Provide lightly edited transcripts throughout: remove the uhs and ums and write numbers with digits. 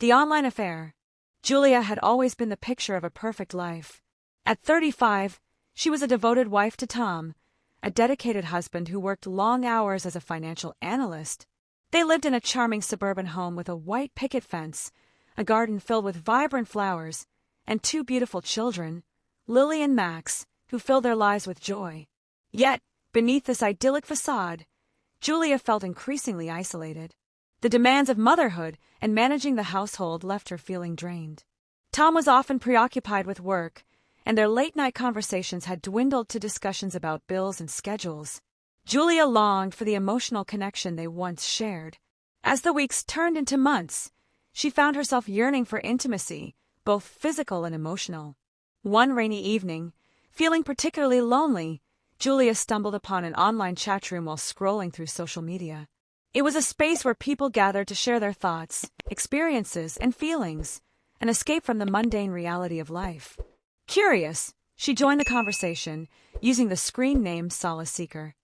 The online affair. Julia had always been the picture of a perfect life. At 35, she was a devoted wife to Tom, a dedicated husband who worked long hours as a financial analyst. They lived in a charming suburban home with a white picket fence, a garden filled with vibrant flowers, and two beautiful children, Lily and Max, who filled their lives with joy. Yet, beneath this idyllic facade, Julia felt increasingly isolated. The demands of motherhood and managing the household left her feeling drained. Tom was often preoccupied with work, and their late-night conversations had dwindled to discussions about bills and schedules. Julia longed for the emotional connection they once shared. As the weeks turned into months, she found herself yearning for intimacy, both physical and emotional. One rainy evening, feeling particularly lonely, Julia stumbled upon an online chat room while scrolling through social media. It was a space where people gathered to share their thoughts, experiences, and feelings, an escape from the mundane reality of life. Curious, she joined the conversation, using the screen name Solace Seeker.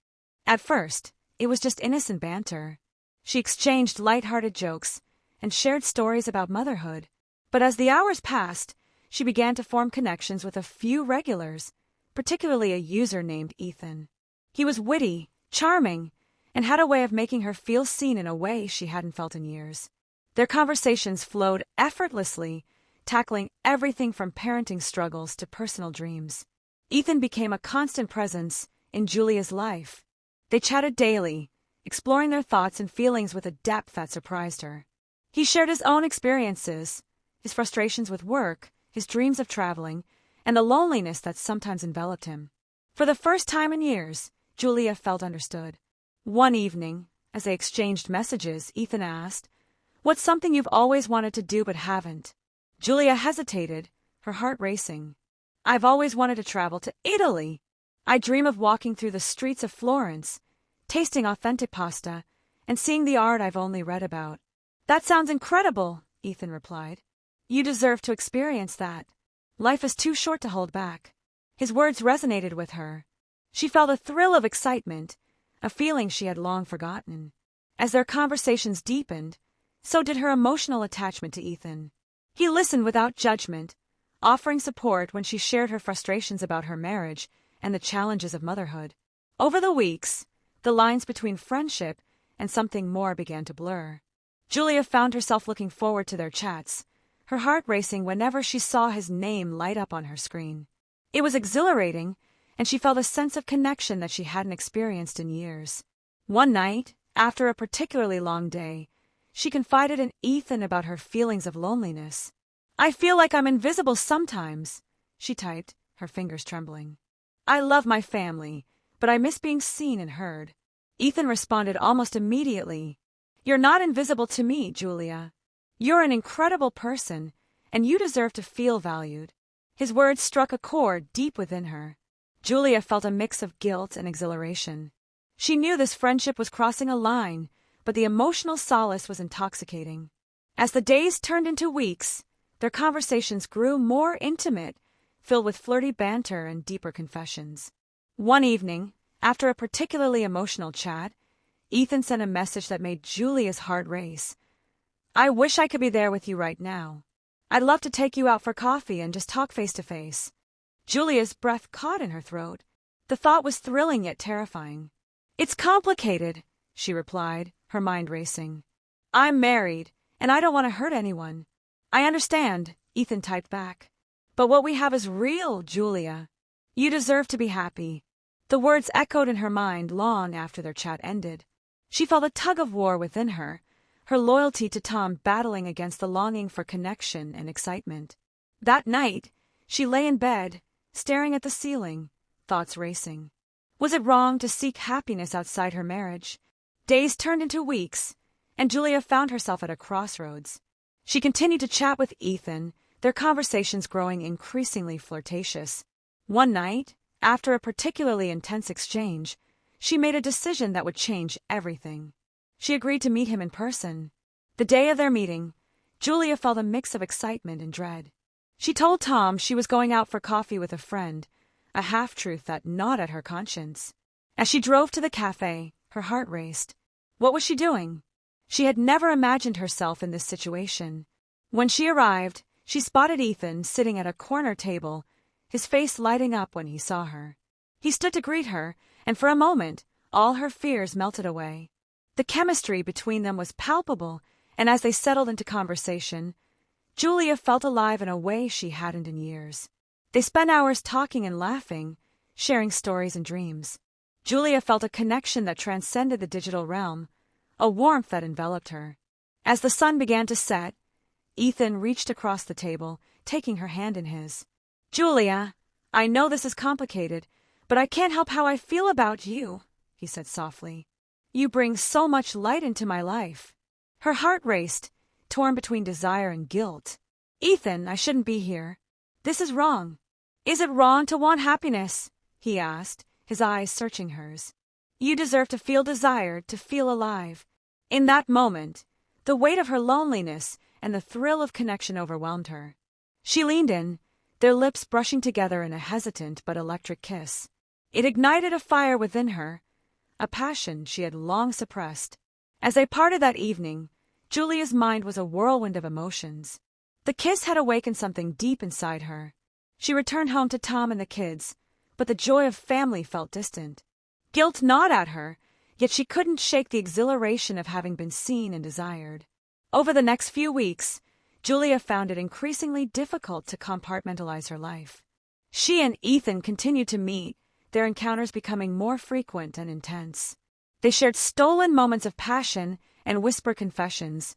At first, it was just innocent banter. She exchanged light-hearted jokes and shared stories about motherhood. But as the hours passed, she began to form connections with a few regulars, particularly a user named Ethan. He was witty, charming, and had a way of making her feel seen in a way she hadn't felt in years. Their conversations flowed effortlessly, tackling everything from parenting struggles to personal dreams. Ethan became a constant presence in Julia's life. They chatted daily, exploring their thoughts and feelings with a depth that surprised her. He shared his own experiences, his frustrations with work, his dreams of traveling, and the loneliness that sometimes enveloped him. For the first time in years, Julia felt understood. One evening, as they exchanged messages, Ethan asked, "What's something you've always wanted to do but haven't?" Julia hesitated, her heart racing. "I've always wanted to travel to Italy. I dream of walking through the streets of Florence, tasting authentic pasta, and seeing the art I've only read about." "That sounds incredible," Ethan replied. "You deserve to experience that. Life is too short to hold back." His words resonated with her. She felt a thrill of excitement, a feeling she had long forgotten. As their conversations deepened, so did her emotional attachment to Ethan. He listened without judgment, offering support when she shared her frustrations about her marriage and the challenges of motherhood. Over the weeks, the lines between friendship and something more began to blur. Julia found herself looking forward to their chats, her heart racing whenever she saw his name light up on her screen. It was exhilarating, and she felt a sense of connection that she hadn't experienced in years. One night, after a particularly long day, she confided in Ethan about her feelings of loneliness. "I feel like I'm invisible sometimes," she typed, her fingers trembling. "I love my family, but I miss being seen and heard." Ethan responded almost immediately, "You're not invisible to me, Julia. You're an incredible person, and you deserve to feel valued." His words struck a chord deep within her. Julia felt a mix of guilt and exhilaration. She knew this friendship was crossing a line, but the emotional solace was intoxicating. As the days turned into weeks, their conversations grew more intimate, filled with flirty banter and deeper confessions. One evening, after a particularly emotional chat, Ethan sent a message that made Julia's heart race. "I wish I could be there with you right now. I'd love to take you out for coffee and just talk face to face." Julia's breath caught in her throat. The thought was thrilling yet terrifying. "It's complicated," she replied, her mind racing. "I'm married, and I don't want to hurt anyone." "I understand," Ethan typed back. "But what we have is real, Julia. You deserve to be happy." The words echoed in her mind long after their chat ended. She felt a tug-of-war within her, her loyalty to Tom battling against the longing for connection and excitement. That night, she lay in bed, staring at the ceiling, thoughts racing. Was it wrong to seek happiness outside her marriage? Days turned into weeks, and Julia found herself at a crossroads. She continued to chat with Ethan, their conversations growing increasingly flirtatious. One night, after a particularly intense exchange, she made a decision that would change everything. She agreed to meet him in person. The day of their meeting, Julia felt a mix of excitement and dread. She told Tom she was going out for coffee with a friend, a half-truth that gnawed at her conscience. As she drove to the cafe, her heart raced. What was she doing? She had never imagined herself in this situation. When she arrived, she spotted Ethan sitting at a corner table, his face lighting up when he saw her. He stood to greet her, and for a moment, all her fears melted away. The chemistry between them was palpable, and as they settled into conversation, Julia felt alive in a way she hadn't in years. They spent hours talking and laughing, sharing stories and dreams. Julia felt a connection that transcended the digital realm, a warmth that enveloped her. As the sun began to set, Ethan reached across the table, taking her hand in his. "Julia, I know this is complicated, but I can't help how I feel about you," he said softly. "You bring so much light into my life." Her heart raced, torn between desire and guilt. "Ethan, I shouldn't be here. This is wrong." "Is it wrong to want happiness?" he asked, his eyes searching hers. "You deserve to feel desired, to feel alive." In that moment, the weight of her loneliness and the thrill of connection overwhelmed her. She leaned in, their lips brushing together in a hesitant but electric kiss. It ignited a fire within her, a passion she had long suppressed. As they parted that evening, Julia's mind was a whirlwind of emotions. The kiss had awakened something deep inside her. She returned home to Tom and the kids, but the joy of family felt distant. Guilt gnawed at her, yet she couldn't shake the exhilaration of having been seen and desired. Over the next few weeks, Julia found it increasingly difficult to compartmentalize her life. She and Ethan continued to meet, their encounters becoming more frequent and intense. They shared stolen moments of passion and whispered confessions,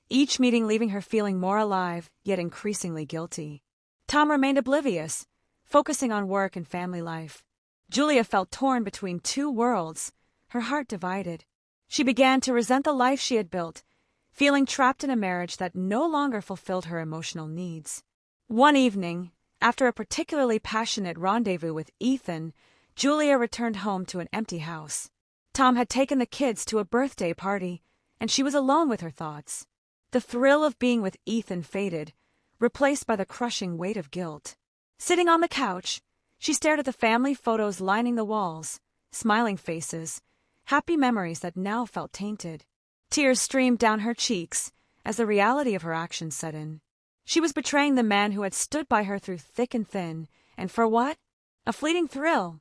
each meeting leaving her feeling more alive, yet increasingly guilty. Tom remained oblivious, focusing on work and family life. Julia felt torn between two worlds, her heart divided. She began to resent the life she had built, feeling trapped in a marriage that no longer fulfilled her emotional needs. One evening, after a particularly passionate rendezvous with Ethan, Julia returned home to an empty house. Tom had taken the kids to a birthday party, and she was alone with her thoughts. The thrill of being with Ethan faded, replaced by the crushing weight of guilt. Sitting on the couch, she stared at the family photos lining the walls, smiling faces, happy memories that now felt tainted. Tears streamed down her cheeks as the reality of her actions set in. She was betraying the man who had stood by her through thick and thin, and for what? A fleeting thrill.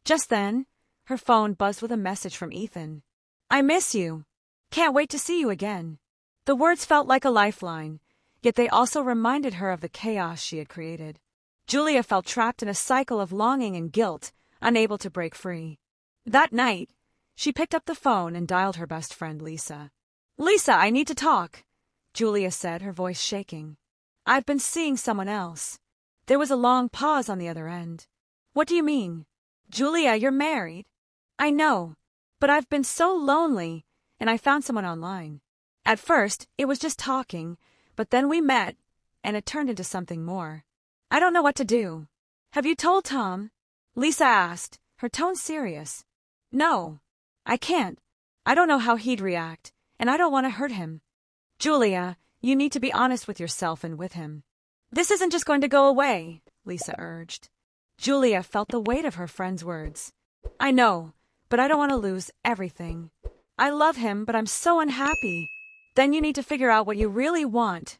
Just then, her phone buzzed with a message from Ethan. "I miss you. Can't wait to see you again." The words felt like a lifeline, yet they also reminded her of the chaos she had created. Julia felt trapped in a cycle of longing and guilt, unable to break free. That night, she picked up the phone and dialed her best friend, Lisa. "Lisa, I need to talk," Julia said, her voice shaking. "I've been seeing someone else." There was a long pause on the other end. "What do you mean?" "Julia, you're married." "I know, but I've been so lonely, and I found someone online. At first, it was just talking, but then we met, and it turned into something more. I don't know what to do." "Have you told Tom?" Lisa asked, her tone serious. "No, I can't. I don't know how he'd react, and I don't want to hurt him." "Julia, you need to be honest with yourself and with him." "This isn't just going to go away," Lisa urged. Julia felt the weight of her friend's words. "I know, but I don't want to lose everything. I love him, but I'm so unhappy." "Then you need to figure out what you really want,"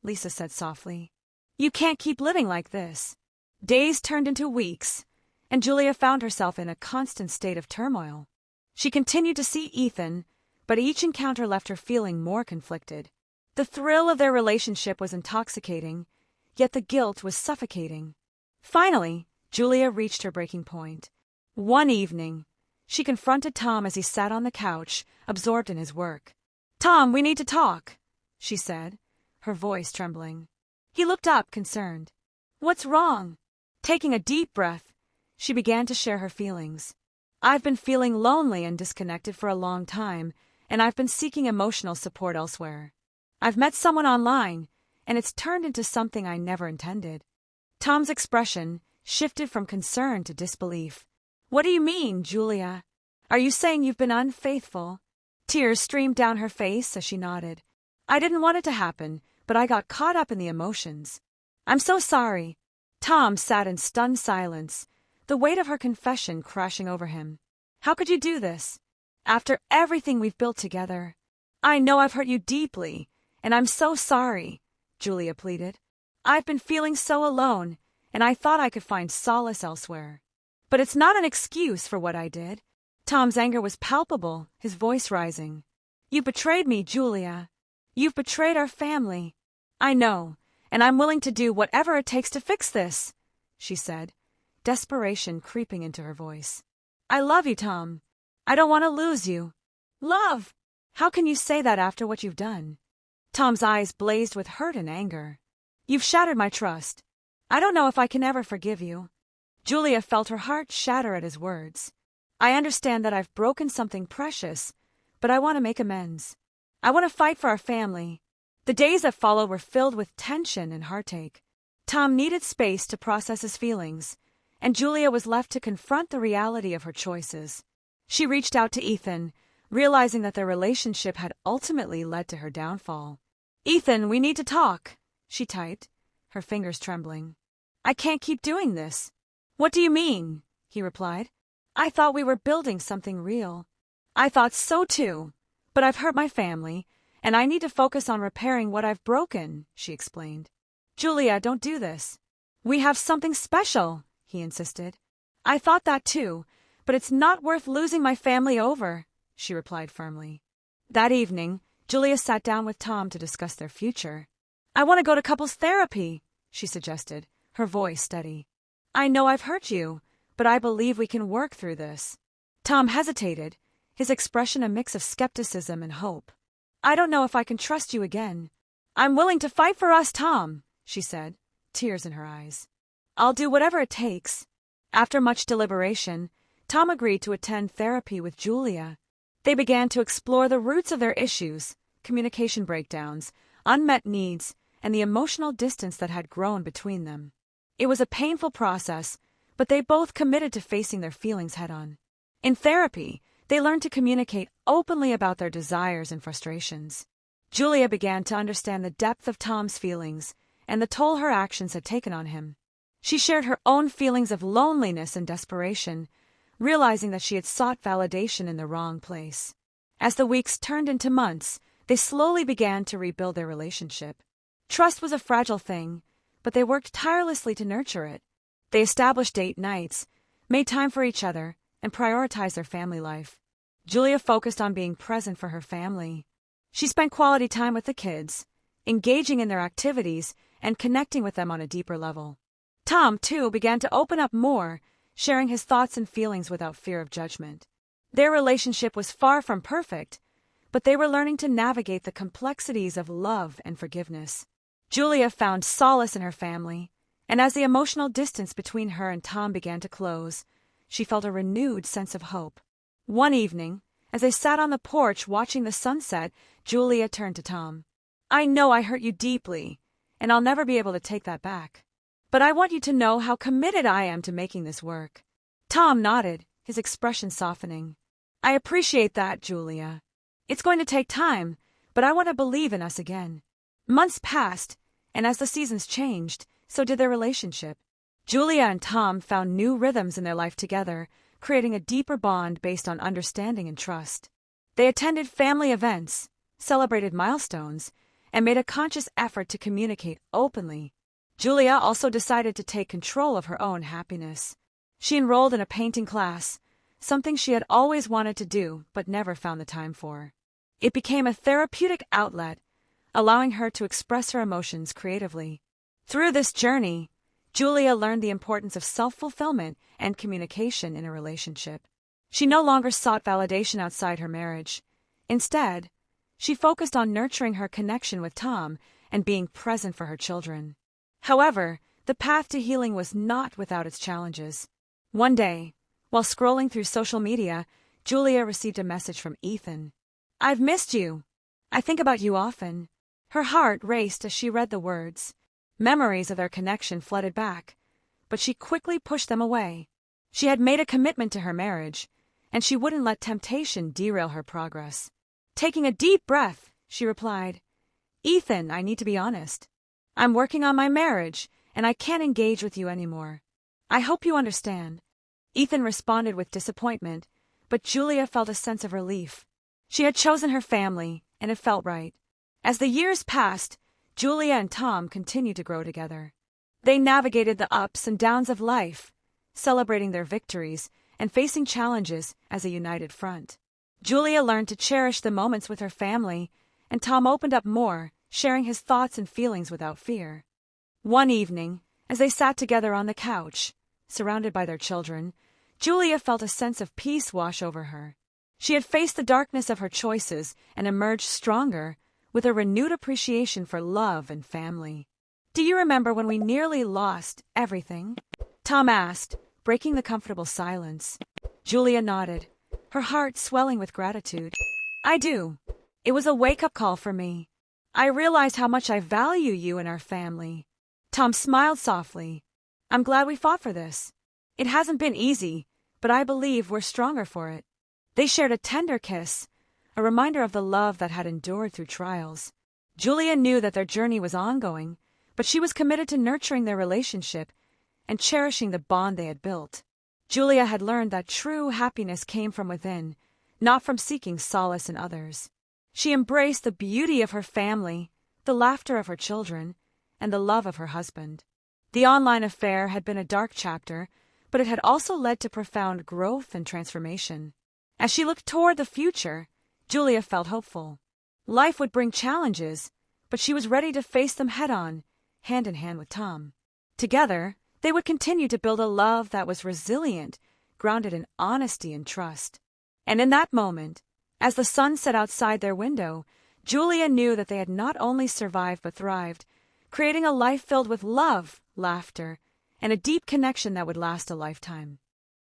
Lisa said softly. "You can't keep living like this." Days turned into weeks, and Julia found herself in a constant state of turmoil. She continued to see Ethan, but each encounter left her feeling more conflicted. The thrill of their relationship was intoxicating, yet the guilt was suffocating. Finally, Julia reached her breaking point. One evening, she confronted Tom as he sat on the couch, absorbed in his work. "Tom, we need to talk," she said, her voice trembling. He looked up, concerned. "What's wrong?" Taking a deep breath, she began to share her feelings. "I've been feeling lonely and disconnected for a long time, and I've been seeking emotional support elsewhere. I've met someone online, and it's turned into something I never intended." Tom's expression shifted from concern to disbelief. "What do you mean, Julia? Are you saying you've been unfaithful?" Tears streamed down her face as she nodded. "I didn't want it to happen, but I got caught up in the emotions. I'm so sorry." Tom sat in stunned silence, the weight of her confession crashing over him. "How could you do this? After everything we've built together. I know I've hurt you deeply, and I'm so sorry," Julia pleaded. "I've been feeling so alone, and I thought I could find solace elsewhere. But it's not an excuse for what I did." Tom's anger was palpable, his voice rising. "You've betrayed me, Julia. You've betrayed our family. I know, and I'm willing to do whatever it takes to fix this," she said, desperation creeping into her voice. "I love you, Tom. I don't want to lose you." "Love? How can you say that after what you've done?" Tom's eyes blazed with hurt and anger. "You've shattered my trust. I don't know if I can ever forgive you." Julia felt her heart shatter at his words. "I understand that I've broken something precious, but I want to make amends. I want to fight for our family." The days that followed were filled with tension and heartache. Tom needed space to process his feelings, and Julia was left to confront the reality of her choices. She reached out to Ethan, realizing that their relationship had ultimately led to her downfall. "Ethan, we need to talk," she typed, her fingers trembling. "I can't keep doing this." "What do you mean?" he replied. "I thought we were building something real." "I thought so too, but I've hurt my family, and I need to focus on repairing what I've broken," she explained. "Julia, don't do this. We have something special," he insisted. "I thought that too, but it's not worth losing my family over," she replied firmly. That evening, Julia sat down with Tom to discuss their future. "I want to go to couples therapy," she suggested, her voice steady. "I know I've hurt you, but I believe we can work through this." Tom hesitated, his expression a mix of skepticism and hope. "I don't know if I can trust you again." "I'm willing to fight for us, Tom," she said, tears in her eyes. "I'll do whatever it takes." After much deliberation, Tom agreed to attend therapy with Julia. They began to explore the roots of their issues, communication breakdowns, unmet needs, and the emotional distance that had grown between them. It was a painful process, but they both committed to facing their feelings head-on. In therapy, they learned to communicate openly about their desires and frustrations. Julia began to understand the depth of Tom's feelings and the toll her actions had taken on him. She shared her own feelings of loneliness and desperation, realizing that she had sought validation in the wrong place. As the weeks turned into months, they slowly began to rebuild their relationship. Trust was a fragile thing, but they worked tirelessly to nurture it. They established date nights, made time for each other, and prioritized their family life. Julia focused on being present for her family. She spent quality time with the kids, engaging in their activities and connecting with them on a deeper level. Tom, too, began to open up more, sharing his thoughts and feelings without fear of judgment. Their relationship was far from perfect, but they were learning to navigate the complexities of love and forgiveness. Julia found solace in her family, and as the emotional distance between her and Tom began to close, she felt a renewed sense of hope. One evening, as they sat on the porch watching the sunset, Julia turned to Tom. "I know I hurt you deeply, and I'll never be able to take that back. But I want you to know how committed I am to making this work." Tom nodded, his expression softening. "I appreciate that, Julia. It's going to take time, but I want to believe in us again." Months passed, and as the seasons changed, so did their relationship. Julia and Tom found new rhythms in their life together, creating a deeper bond based on understanding and trust. They attended family events, celebrated milestones, and made a conscious effort to communicate openly. Julia also decided to take control of her own happiness. She enrolled in a painting class, something she had always wanted to do but never found the time for. It became a therapeutic outlet, allowing her to express her emotions creatively. Through this journey, Julia learned the importance of self-fulfillment and communication in a relationship. She no longer sought validation outside her marriage. Instead, she focused on nurturing her connection with Tom and being present for her children. However, the path to healing was not without its challenges. One day, while scrolling through social media, Julia received a message from Ethan. "I've missed you. I think about you often." Her heart raced as she read the words. Memories of their connection flooded back, but she quickly pushed them away. She had made a commitment to her marriage, and she wouldn't let temptation derail her progress. Taking a deep breath, she replied, "Ethan, I need to be honest. I'm working on my marriage, and I can't engage with you anymore. I hope you understand." Ethan responded with disappointment, but Julia felt a sense of relief. She had chosen her family, and it felt right. As the years passed, Julia and Tom continued to grow together. They navigated the ups and downs of life, celebrating their victories and facing challenges as a united front. Julia learned to cherish the moments with her family, and Tom opened up more, sharing his thoughts and feelings without fear. One evening, as they sat together on the couch, surrounded by their children, Julia felt a sense of peace wash over her. She had faced the darkness of her choices and emerged stronger, with a renewed appreciation for love and family. "Do you remember when we nearly lost everything?" Tom asked, breaking the comfortable silence. Julia nodded, her heart swelling with gratitude. "I do. It was a wake-up call for me. I realized how much I value you and our family." Tom smiled softly. "I'm glad we fought for this. It hasn't been easy, but I believe we're stronger for it." They shared a tender kiss, a reminder of the love that had endured through trials. Julia knew that their journey was ongoing, but she was committed to nurturing their relationship and cherishing the bond they had built. Julia had learned that true happiness came from within, not from seeking solace in others. She embraced the beauty of her family, the laughter of her children, and the love of her husband. The online affair had been a dark chapter, but it had also led to profound growth and transformation. As she looked toward the future, Julia felt hopeful. Life would bring challenges, but she was ready to face them head-on, hand in hand with Tom. Together, they would continue to build a love that was resilient, grounded in honesty and trust. And in that moment, as the sun set outside their window, Julia knew that they had not only survived but thrived, creating a life filled with love, laughter, and a deep connection that would last a lifetime.